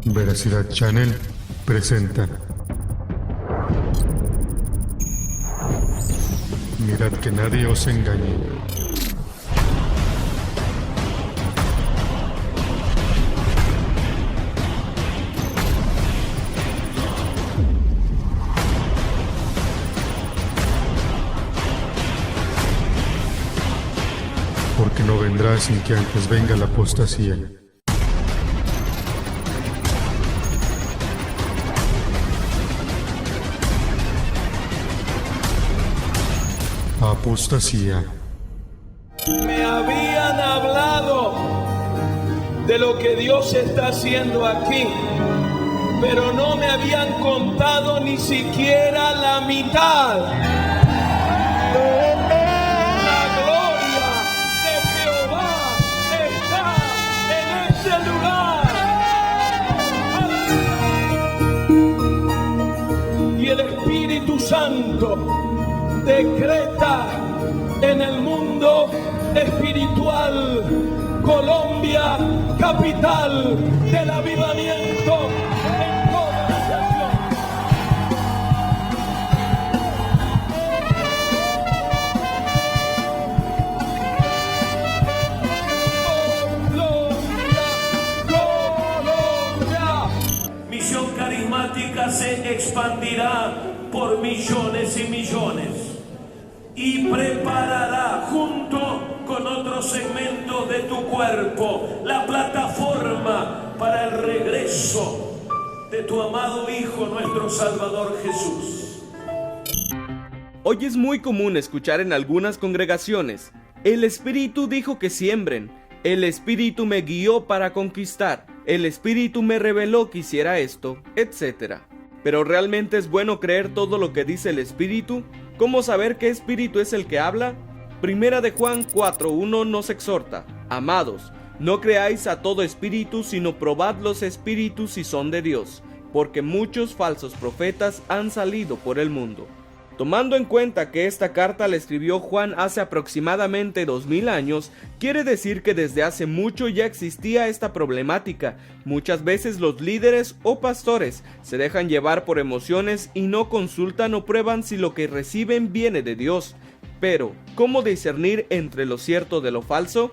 Veracidad Channel presenta. Mirad que nadie os engañe. Porque no vendrá sin que antes venga la apostasía. Apostasía. Me habían hablado de lo que Dios está haciendo aquí, pero no me habían contado ni siquiera la mitad. La gloria de Jehová está en este lugar. Y el Espíritu Santo decreta en el mundo espiritual Colombia, capital del avivamiento en toda la nación. Colombia. Misión Carismática se expandirá por millones y millones y preparará junto con otros segmentos de tu cuerpo la plataforma para el regreso de tu amado Hijo, nuestro Salvador Jesús. Hoy es muy común escuchar en algunas congregaciones: el Espíritu dijo que siembren, el Espíritu me guió para conquistar, el Espíritu me reveló que hiciera esto, etc. ¿Pero realmente es bueno creer todo lo que dice el Espíritu? ¿Cómo saber qué espíritu es el que habla? Primera de Juan 4:1 nos exhorta: amados, no creáis a todo espíritu, sino probad los espíritus si son de Dios, porque muchos falsos profetas han salido por el mundo. Tomando en cuenta que esta carta la escribió Juan hace aproximadamente 2000 años, quiere decir que desde hace mucho ya existía esta problemática. Muchas veces los líderes o pastores se dejan llevar por emociones y no consultan o prueban si lo que reciben viene de Dios. Pero, ¿cómo discernir entre lo cierto de lo falso?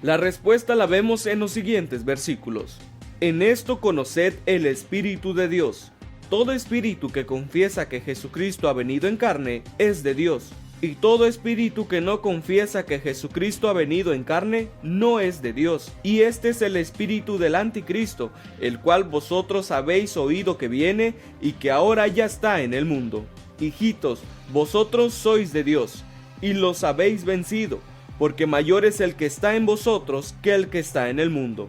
La respuesta la vemos en los siguientes versículos. En esto conoced el Espíritu de Dios. Todo espíritu que confiesa que Jesucristo ha venido en carne es de Dios, y todo espíritu que no confiesa que Jesucristo ha venido en carne no es de Dios. Y este es el espíritu del anticristo, el cual vosotros habéis oído que viene y que ahora ya está en el mundo. Hijitos, vosotros sois de Dios, y los habéis vencido, porque mayor es el que está en vosotros que el que está en el mundo.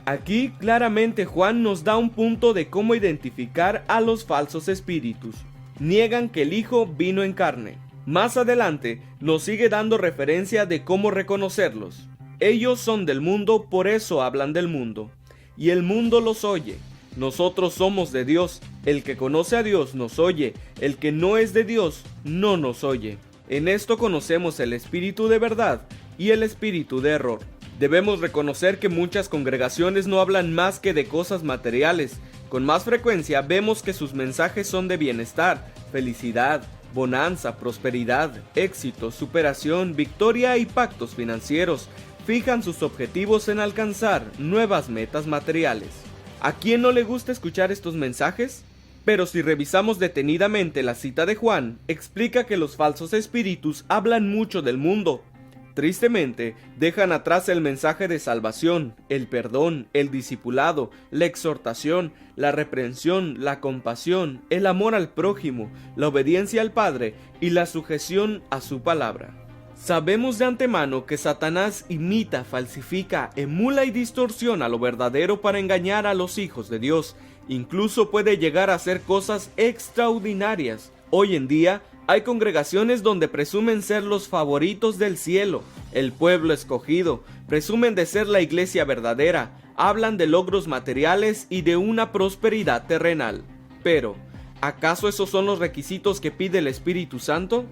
Aquí claramente Juan nos da un punto de cómo identificar a los falsos espíritus. Niegan que el Hijo vino en carne. Más adelante nos sigue dando referencia de cómo reconocerlos. Ellos son del mundo, por eso hablan del mundo, y el mundo los oye. Nosotros somos de Dios. El que conoce a Dios nos oye, el que no es de Dios no nos oye. En esto conocemos el espíritu de verdad y el espíritu de error. Debemos reconocer que muchas congregaciones no hablan más que de cosas materiales. Con más frecuencia vemos que sus mensajes son de bienestar, felicidad, bonanza, prosperidad, éxito, superación, victoria y pactos financieros. Fijan sus objetivos en alcanzar nuevas metas materiales. ¿A quién no le gusta escuchar estos mensajes? Pero si revisamos detenidamente la cita de Juan, explica que los falsos espíritus hablan mucho del mundo. Tristemente, dejan atrás el mensaje de salvación, el perdón, el discipulado, la exhortación, la reprensión, la compasión, el amor al prójimo, la obediencia al Padre y la sujeción a su palabra. Sabemos de antemano que Satanás imita, falsifica, emula y distorsiona lo verdadero para engañar a los hijos de Dios. Incluso puede llegar a hacer cosas extraordinarias. Hoy en día, hay congregaciones donde presumen ser los favoritos del cielo, el pueblo escogido, presumen de ser la iglesia verdadera, hablan de logros materiales y de una prosperidad terrenal. Pero, ¿acaso esos son los requisitos que pide el Espíritu Santo?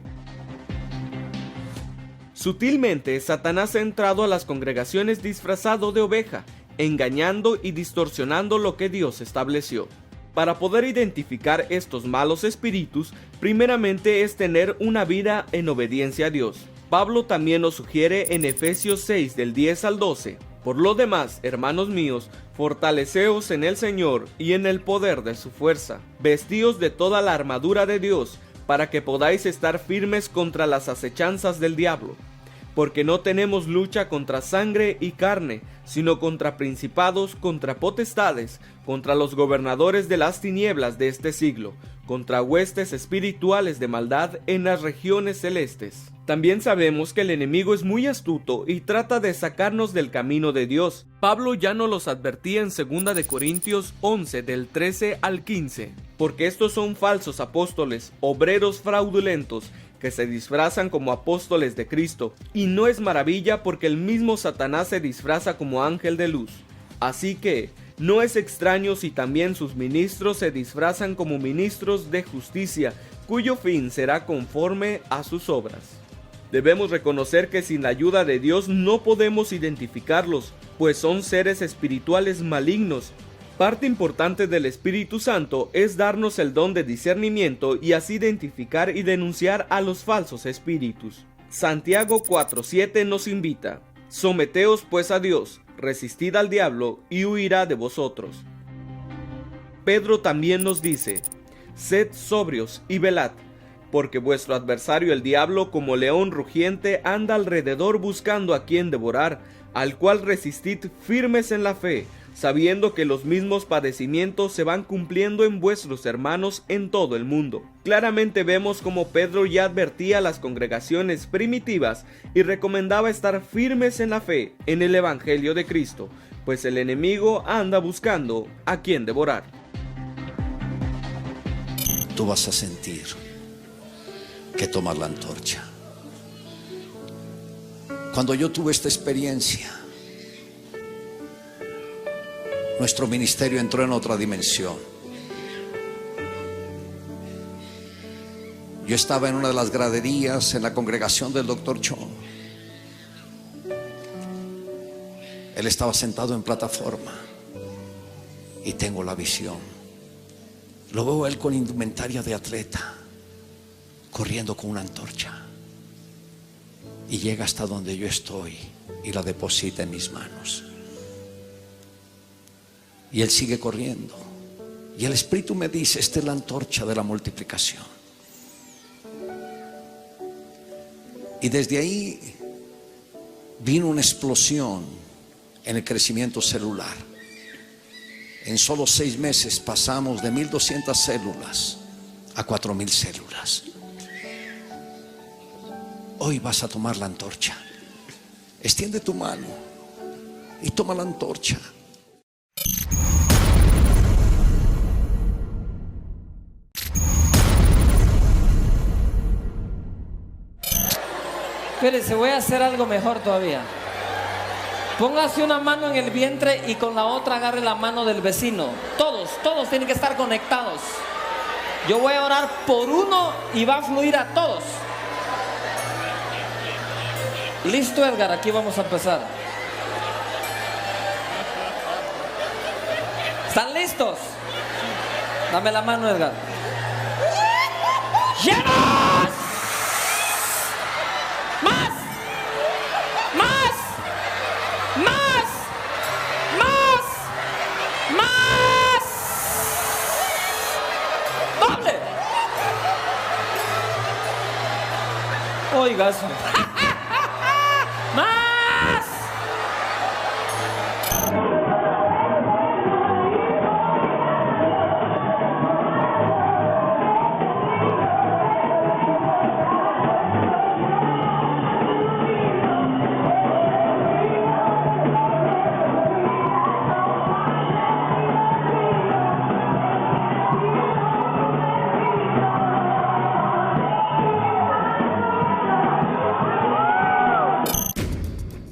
Sutilmente, Satanás ha entrado a las congregaciones disfrazado de oveja engañando y distorsionando lo que Dios estableció. Para poder identificar estos malos espíritus, primeramente es tener una vida en obediencia a Dios. Pablo también nos sugiere en Efesios 6 del 10 al 12: por lo demás, hermanos míos, fortaleceos en el Señor y en el poder de su fuerza. Vestíos de toda la armadura de Dios, para que podáis estar firmes contra las acechanzas del diablo. Porque no tenemos lucha contra sangre y carne, sino contra principados, contra potestades, contra los gobernadores de las tinieblas de este siglo, contra huestes espirituales de maldad en las regiones celestes. También sabemos que el enemigo es muy astuto y trata de sacarnos del camino de Dios. Pablo ya nos los advertía en 2 de Corintios 11 del 13 al 15, porque estos son falsos apóstoles, obreros fraudulentos, que se disfrazan como apóstoles de Cristo, y no es maravilla porque el mismo Satanás se disfraza como ángel de luz. Así que no es extraño si también sus ministros se disfrazan como ministros de justicia, cuyo fin será conforme a sus obras. Debemos reconocer que sin la ayuda de Dios no podemos identificarlos, pues son seres espirituales malignos. Parte importante del Espíritu Santo es darnos el don de discernimiento y así identificar y denunciar a los falsos espíritus. Santiago 4:7 nos invita: someteos pues a Dios, resistid al diablo y huirá de vosotros. Pedro también nos dice: sed sobrios y velad, porque vuestro adversario el diablo, como león rugiente, anda alrededor buscando a quien devorar, al cual resistid firmes en la fe, sabiendo que los mismos padecimientos se van cumpliendo en vuestros hermanos en todo el mundo. Claramente vemos como Pedro ya advertía a las congregaciones primitivas y recomendaba estar firmes en la fe, en el Evangelio de Cristo, pues el enemigo anda buscando a quien devorar. Tú vas a sentir que tomas la antorcha. Cuando yo tuve esta experiencia, nuestro ministerio entró en otra dimensión. Yo estaba en una de las graderías en la congregación del Dr. Cho. Él estaba sentado en plataforma y tengo la visión. Lo veo a él con indumentaria de atleta, corriendo con una antorcha, y llega hasta donde yo estoy y la deposita en mis manos. Y él sigue corriendo, y el Espíritu me dice: esta es la antorcha de la multiplicación. Y desde ahí vino una explosión en el crecimiento celular. En solo 6 meses pasamos de 1200 células a 4000 células. Hoy vas a tomar la antorcha. Extiende tu mano y toma la antorcha. Espérense, voy a hacer algo mejor todavía. Póngase una mano en el vientre y con la otra agarre la mano del vecino. Todos tienen que estar conectados. Yo voy a orar por uno y va a fluir a todos. Listo, Edgar, aquí vamos a empezar. ¿Están listos? Dame la mano, Edgar. ¡Llenos! ¡Más! ¡Más! ¡Más! ¡Más! ¡Más! ¡Doble! Oiga eso. ¡Más!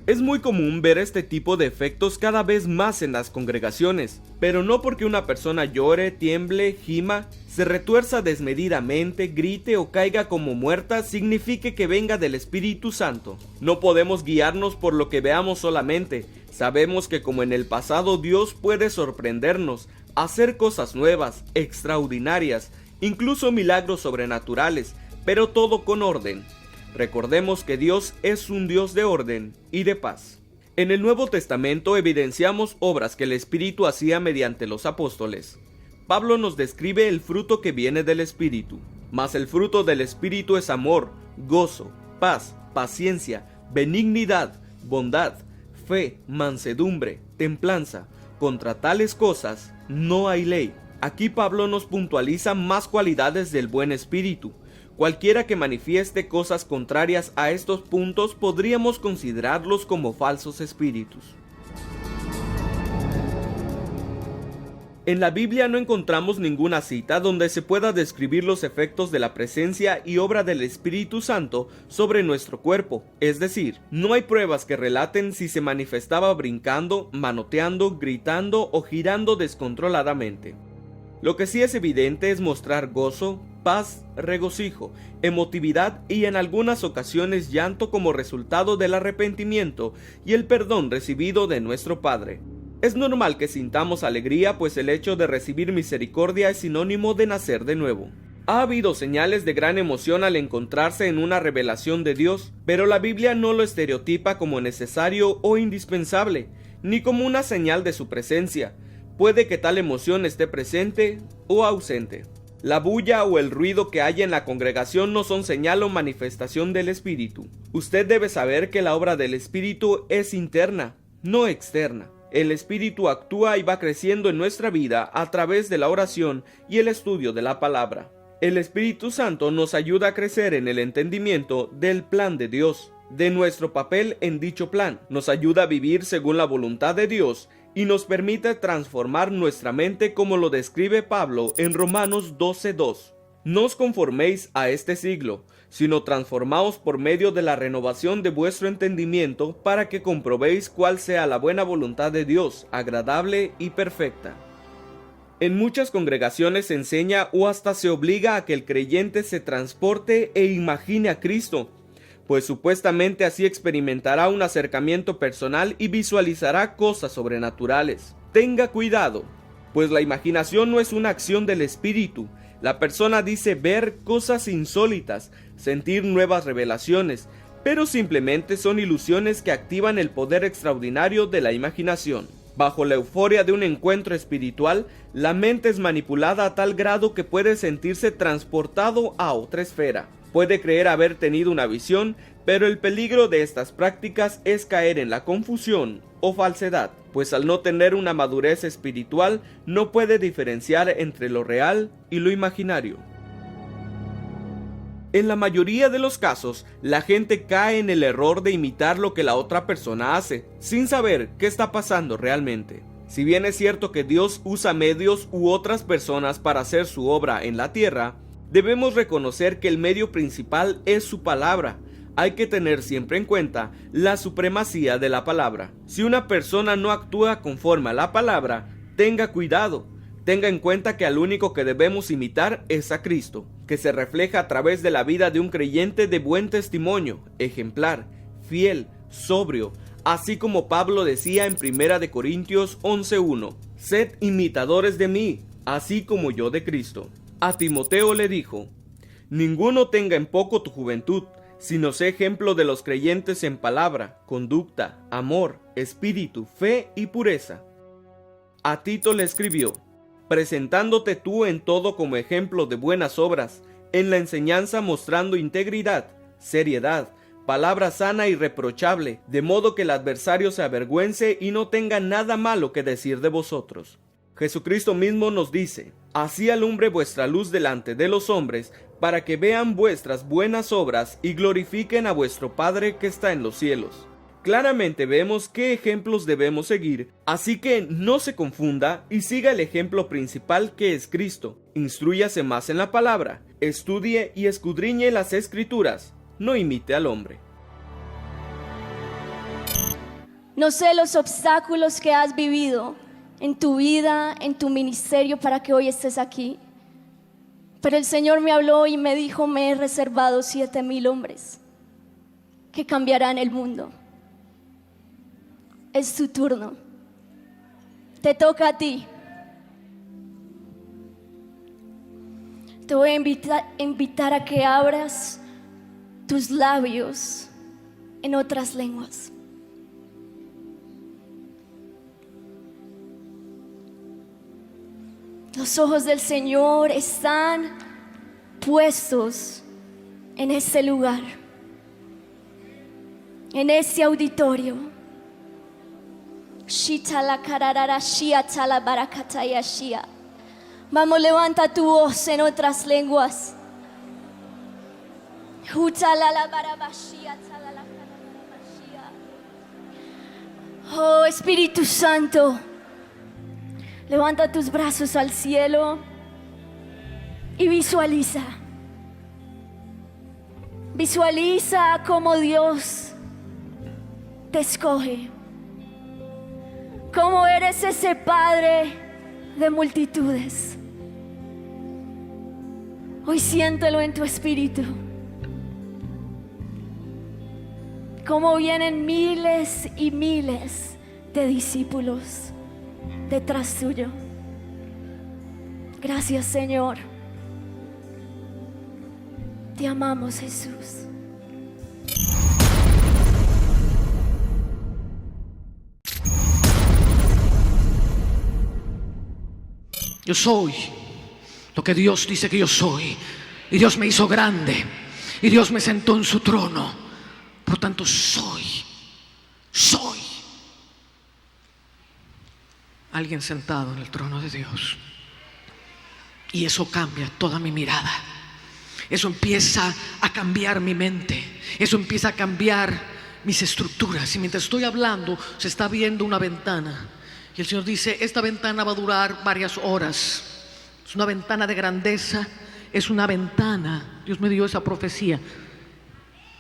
Es muy común ver este tipo de efectos cada vez más en las congregaciones, pero no porque una persona llore, tiemble, gima, se retuerza desmedidamente, grite o caiga como muerta signifique que venga del Espíritu Santo. No podemos guiarnos por lo que veamos solamente, Sabemos que como en el pasado Dios puede sorprendernos, hacer cosas nuevas, extraordinarias, incluso milagros sobrenaturales, pero todo con orden. Recordemos que Dios es un Dios de orden y de paz. En el Nuevo Testamento evidenciamos obras que el Espíritu hacía mediante los apóstoles. Pablo nos describe el fruto que viene del Espíritu. Mas el fruto del Espíritu es amor, gozo, paz, paciencia, benignidad, bondad, fe, mansedumbre, templanza. Contra tales cosas no hay ley. Aquí Pablo nos puntualiza más cualidades del buen espíritu. Cualquiera que manifieste cosas contrarias a estos puntos podríamos considerarlos como falsos espíritus. En la Biblia no encontramos ninguna cita donde se pueda describir los efectos de la presencia y obra del Espíritu Santo sobre nuestro cuerpo, es decir, no hay pruebas que relaten si se manifestaba brincando, manoteando, gritando o girando descontroladamente. Lo que sí es evidente es mostrar gozo, paz, regocijo, emotividad y en algunas ocasiones llanto como resultado del arrepentimiento y el perdón recibido de nuestro Padre. Es normal que sintamos alegría, pues el hecho de recibir misericordia es sinónimo de nacer de nuevo. Ha habido señales de gran emoción al encontrarse en una revelación de Dios, pero la Biblia no lo estereotipa como necesario o indispensable, ni como una señal de su presencia. Puede que tal emoción esté presente o ausente. La bulla o el ruido que haya en la congregación no son señal o manifestación del Espíritu. Usted debe saber que la obra del Espíritu es interna, no externa. El Espíritu actúa y va creciendo en nuestra vida a través de la oración y el estudio de la palabra. El Espíritu Santo nos ayuda a crecer en el entendimiento del plan de Dios, de nuestro papel en dicho plan. Nos ayuda a vivir según la voluntad de Dios y nos permite transformar nuestra mente como lo describe Pablo en Romanos 12:2. No os conforméis a este siglo, sino transformaos por medio de la renovación de vuestro entendimiento para que comprobéis cuál sea la buena voluntad de Dios, agradable y perfecta. En muchas congregaciones se enseña o hasta se obliga a que el creyente se transporte e imagine a Cristo, pues supuestamente así experimentará un acercamiento personal y visualizará cosas sobrenaturales. Tenga cuidado, pues la imaginación no es una acción del espíritu. La persona dice ver cosas insólitas, sentir nuevas revelaciones, pero simplemente son ilusiones que activan el poder extraordinario de la imaginación. Bajo la euforia de un encuentro espiritual, la mente es manipulada a tal grado que puede sentirse transportado a otra esfera. Puede creer haber tenido una visión, pero el peligro de estas prácticas es caer en la confusión o falsedad, pues al no tener una madurez espiritual no puede diferenciar entre lo real y lo imaginario. En la mayoría de los casos, la gente cae en el error de imitar lo que la otra persona hace, sin saber qué está pasando realmente. Si bien es cierto que Dios usa medios u otras personas para hacer su obra en la tierra, debemos reconocer que el medio principal es su palabra. Hay que tener siempre en cuenta la supremacía de la palabra. Si una persona no actúa conforme a la palabra, tenga cuidado. Tenga en cuenta que al único que debemos imitar es a Cristo, que se refleja a través de la vida de un creyente de buen testimonio, ejemplar, fiel, sobrio, así como Pablo decía en 1 Corintios 11:1, sed imitadores de mí, así como yo de Cristo. A Timoteo le dijo, ninguno tenga en poco tu juventud, sino sé ejemplo de los creyentes en palabra, conducta, amor, espíritu, fe y pureza. A Tito le escribió, presentándote tú en todo como ejemplo de buenas obras, en la enseñanza mostrando integridad, seriedad, palabra sana y irreprochable, de modo que el adversario se avergüence y no tenga nada malo que decir de vosotros. Jesucristo mismo nos dice, así alumbre vuestra luz delante de los hombres, para que vean vuestras buenas obras y glorifiquen a vuestro Padre que está en los cielos. Claramente vemos qué ejemplos debemos seguir, así que no se confunda y siga el ejemplo principal que es Cristo. Instrúyase más en la palabra, estudie y escudriñe las Escrituras, no imite al hombre. No sé los obstáculos que has vivido en tu vida, en tu ministerio para que hoy estés aquí, pero el Señor me habló y me dijo, me he reservado 7,000 hombres que cambiarán el mundo. es tu turno. Te toca a ti. Te voy a invitar a que abras tus labios en otras lenguas. Los ojos del Señor están puestos en este lugar, en este auditorio. Vamos, levanta tu voz en otras lenguas. Oh, Espíritu Santo, levanta tus brazos al cielo y visualiza. Visualiza cómo Dios te escoge. Cómo eres ese Padre de multitudes. Hoy siéntelo en tu espíritu. Cómo vienen miles y miles de discípulos detrás tuyo. Gracias, Señor. Te amamos, Jesús. Yo soy lo que Dios dice que yo soy. Y Dios me hizo grande. Y Dios me sentó en su trono. Por tanto, soy alguien sentado en el trono de Dios. Y eso cambia toda mi mirada. Eso empieza a cambiar mi mente. Eso empieza a cambiar mis estructuras. Y mientras estoy hablando, se está viendo una ventana. Y el Señor dice, esta ventana va a durar varias horas. Es una ventana de grandeza. Es una ventana. Dios me dio esa profecía.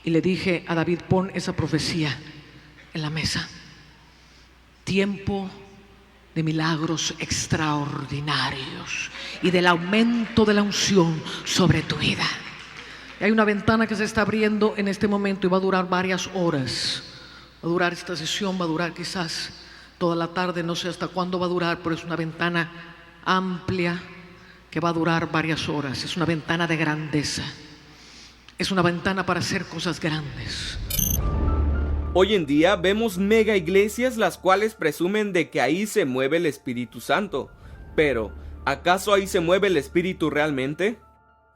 Y le dije a David, pon esa profecía en la mesa. Tiempo de milagros extraordinarios y del aumento de la unción sobre tu vida. Y hay una ventana que se está abriendo en este momento y va a durar varias horas. Va a durar esta sesión, va a durar quizás toda la tarde, no sé hasta cuándo va a durar, pero es una ventana amplia que va a durar varias horas. Es una ventana de grandeza. Es una ventana para hacer cosas grandes. Hoy en día vemos mega iglesias las cuales presumen de que ahí se mueve el Espíritu Santo. Pero, ¿acaso ahí se mueve el Espíritu realmente?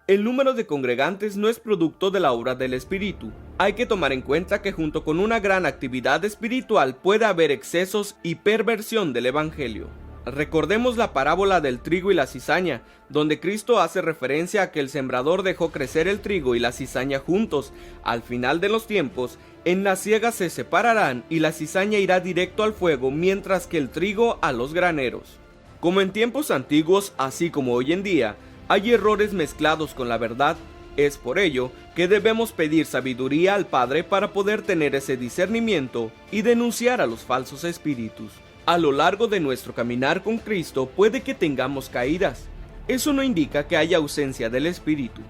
El número de congregantes no es producto de la obra del Espíritu. Hay que tomar en cuenta que junto con una gran actividad espiritual puede haber excesos y perversión del Evangelio. Recordemos la parábola del trigo y la cizaña, donde Cristo hace referencia a que el sembrador dejó crecer el trigo y la cizaña juntos. Al final de los tiempos, en la siega se separarán y la cizaña irá directo al fuego, mientras que el trigo a los graneros. Como en tiempos antiguos, así como hoy en día, hay errores mezclados con la verdad. Es por ello que debemos pedir sabiduría al Padre para poder tener ese discernimiento y denunciar a los falsos espíritus. A lo largo de nuestro caminar con Cristo puede que tengamos caídas. Eso no indica que haya ausencia del Espíritu.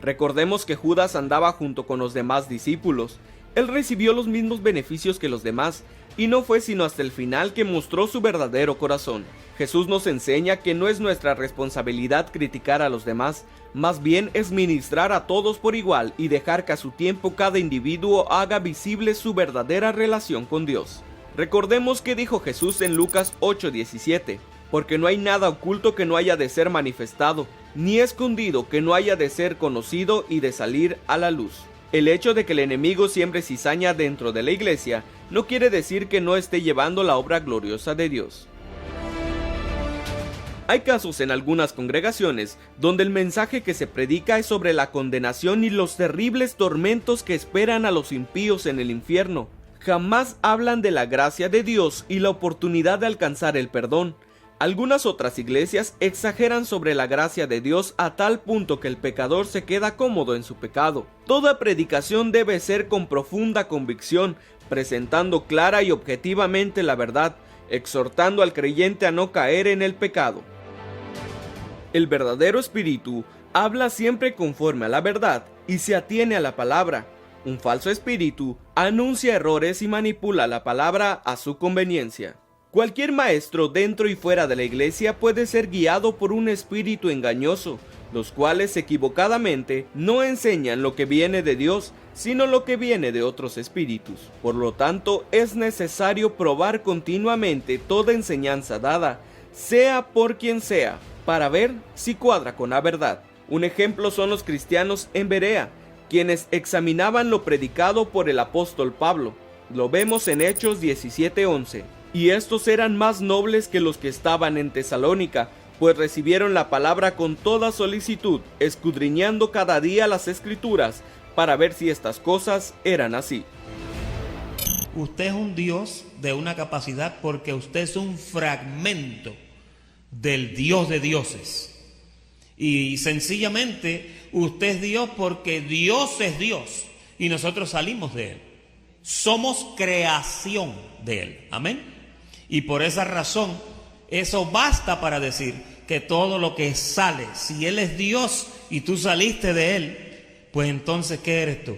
Recordemos que Judas andaba junto con los demás discípulos. Él recibió los mismos beneficios que los demás, y no fue sino hasta el final que mostró su verdadero corazón. Jesús nos enseña que no es nuestra responsabilidad criticar a los demás, más bien es ministrar a todos por igual y dejar que a su tiempo cada individuo haga visible su verdadera relación con Dios. Recordemos que dijo Jesús en Lucas 8:17, porque no hay nada oculto que no haya de ser manifestado, ni escondido que no haya de ser conocido y de salir a la luz. El hecho de que el enemigo siembre cizaña dentro de la iglesia no quiere decir que no esté llevando la obra gloriosa de Dios. Hay casos en algunas congregaciones donde el mensaje que se predica es sobre la condenación y los terribles tormentos que esperan a los impíos en el infierno. Jamás hablan de la gracia de Dios y la oportunidad de alcanzar el perdón. Algunas otras iglesias exageran sobre la gracia de Dios a tal punto que el pecador se queda cómodo en su pecado. Toda predicación debe ser con profunda convicción, presentando clara y objetivamente la verdad, exhortando al creyente a no caer en el pecado. El verdadero espíritu habla siempre conforme a la verdad y se atiene a la palabra. Un falso espíritu anuncia errores y manipula la palabra a su conveniencia. Cualquier maestro dentro y fuera de la iglesia puede ser guiado por un espíritu engañoso, los cuales equivocadamente no enseñan lo que viene de Dios, sino lo que viene de otros espíritus. Por lo tanto, es necesario probar continuamente toda enseñanza dada, sea por quien sea, para ver si cuadra con la verdad. Un ejemplo son los cristianos en Berea, quienes examinaban lo predicado por el apóstol Pablo. Lo vemos en Hechos 17:11. Y estos eran más nobles que los que estaban en Tesalónica, pues recibieron la palabra con toda solicitud, escudriñando cada día las Escrituras, para ver si estas cosas eran así. Usted es un Dios de una capacidad porque usted es un fragmento del Dios de dioses. Y sencillamente usted es Dios porque Dios es Dios y nosotros salimos de Él. Somos creación de Él. Amén. Y por esa razón, eso basta para decir que todo lo que sale, si Él es Dios y tú saliste de Él, pues entonces, ¿qué eres tú?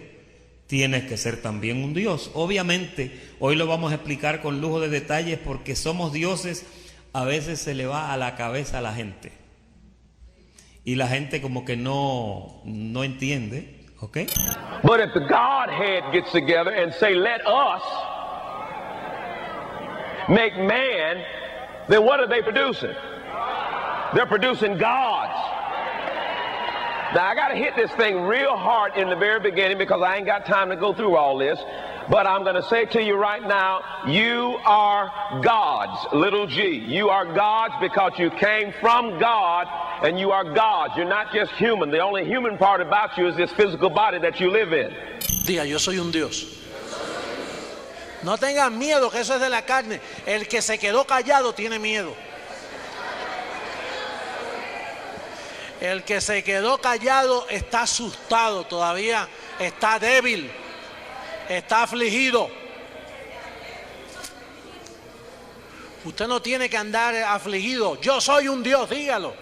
Tienes que ser también un Dios. Obviamente, hoy lo vamos a explicar con lujo de detalles porque somos dioses. A veces se le va a la cabeza a la gente. Y la gente como que no entiende, ¿ok? But if the Godhead gets together and say, let us make man, then what are they producing? They're producing gods. Now I got to hit this thing real hard in the very beginning because I ain't got time to go through all this. But I'm going to say to you right now, you are gods, little g. You are gods because you came from God and you are gods. You're not just human. The only human part about you is this physical body that you live in. Diga, yo soy un Dios. No tengan miedo, que eso es de la carne. El que se quedó callado tiene miedo. El que se quedó callado está asustado todavía, está débil, está afligido. Usted no tiene que andar afligido. Yo soy un Dios, dígalo.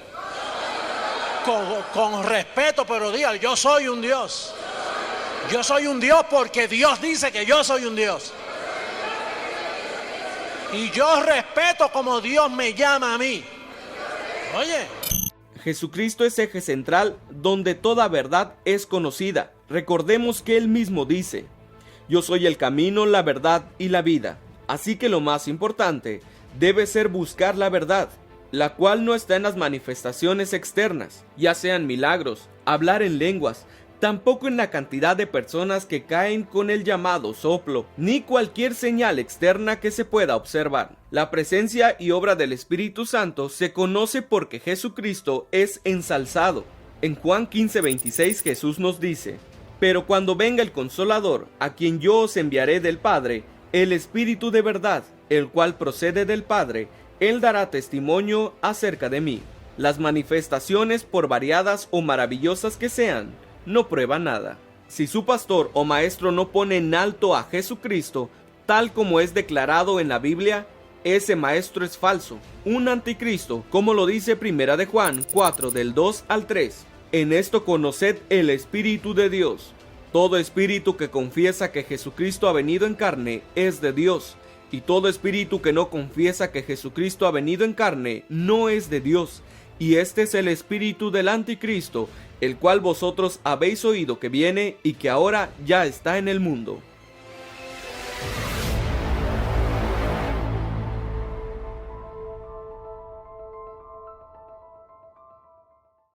Con respeto, pero dígalo, yo soy un Dios. Yo soy un Dios porque Dios dice que yo soy un Dios. Y yo respeto como Dios me llama a mí. Oye. Jesucristo es eje central donde toda verdad es conocida. Recordemos que Él mismo dice: yo soy el camino, la verdad y la vida. Así que lo más importante debe ser buscar la verdad, la cual no está en las manifestaciones externas, ya sean milagros, hablar en lenguas, tampoco en la cantidad de personas que caen con el llamado soplo, ni cualquier señal externa que se pueda observar. La presencia y obra del Espíritu Santo se conoce porque Jesucristo es ensalzado. En Juan 15:26 Jesús nos dice: pero cuando venga el Consolador, a quien yo os enviaré del Padre, el Espíritu de verdad, el cual procede del Padre, Él dará testimonio acerca de mí. Las manifestaciones, por variadas o maravillosas que sean, no prueba nada. Si su pastor o maestro no pone en alto a Jesucristo, tal como es declarado en la Biblia, ese maestro es falso, un anticristo, como lo dice 1 de Juan 4 del 2 al 3. En esto conoced el Espíritu de Dios. Todo espíritu que confiesa que Jesucristo ha venido en carne es de Dios, y todo espíritu que no confiesa que Jesucristo ha venido en carne no es de Dios. Y este es el espíritu del anticristo, el cual vosotros habéis oído que viene y que ahora ya está en el mundo.